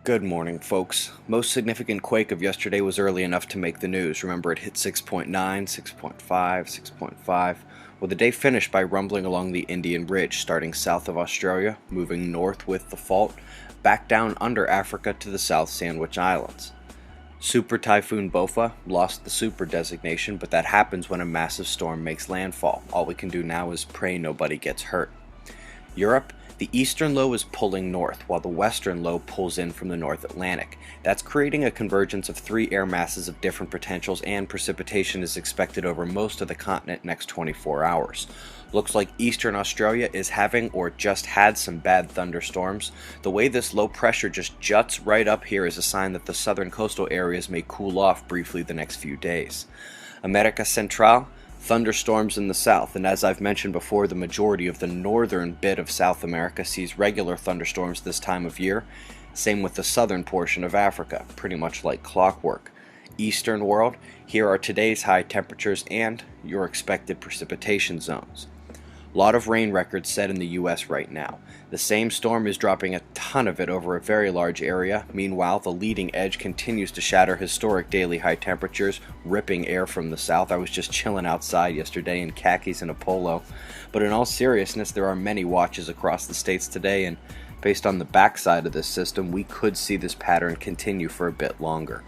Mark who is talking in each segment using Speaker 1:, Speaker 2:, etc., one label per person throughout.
Speaker 1: Good morning, folks. Most significant quake of yesterday was early enough to make the news. Remember, it hit 6.9, 6.5, 6.5. Well, the day finished by rumbling along the Indian Ridge, starting south of Australia, moving north with the fault, back down under Africa to the South Sandwich Islands. Super Typhoon Bopha lost the super designation, but that happens when a massive storm makes landfall. All we can do now is pray nobody gets hurt. Europe, the eastern low is pulling north, while the western low pulls in from the North Atlantic. That's creating a convergence of three air masses of different potentials, and precipitation is expected over most of the continent next 24 hours. Looks like eastern Australia is having or just had some bad thunderstorms. The way this low pressure just juts right up here is a sign that the southern coastal areas may cool off briefly the next few days. America Central, thunderstorms in the south, and as I've mentioned before, the majority of the northern bit of South America sees regular thunderstorms this time of year. Same with the southern portion of Africa, pretty much like clockwork. Eastern world, here are today's high temperatures and your expected precipitation zones. A lot of rain records set in the US right now. The same storm is dropping a ton of it over a very large area. Meanwhile, the leading edge continues to shatter historic daily high temperatures, ripping air from the south. I was just chilling outside yesterday in khakis and a polo. But in all seriousness, there are many watches across the states today, and based on the backside of this system, we could see this pattern continue for a bit longer.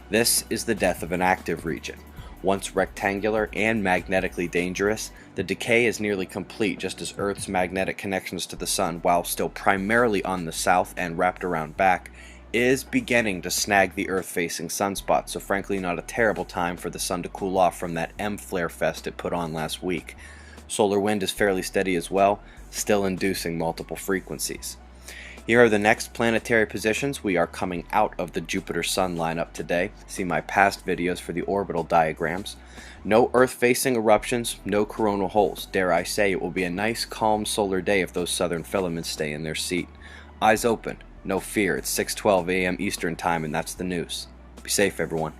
Speaker 1: This is the death of an active region. Once rectangular and magnetically dangerous, the decay is nearly complete just as Earth's magnetic connections to the Sun, while still primarily on the south and wrapped around back, is beginning to snag the Earth-facing sunspots, so frankly not a terrible time for the Sun to cool off from that M-flare fest it put on last week. Solar wind is fairly steady as well, still inducing multiple frequencies. Here are the next planetary positions. We are coming out of the Jupiter-Sun lineup today. See my past videos for the orbital diagrams. No Earth-facing eruptions, no coronal holes. Dare I say, it will be a nice, calm solar day if those southern filaments stay in their seat. Eyes open, no fear. It's 6:12 a.m. Eastern Time, and that's the news. Be safe, everyone.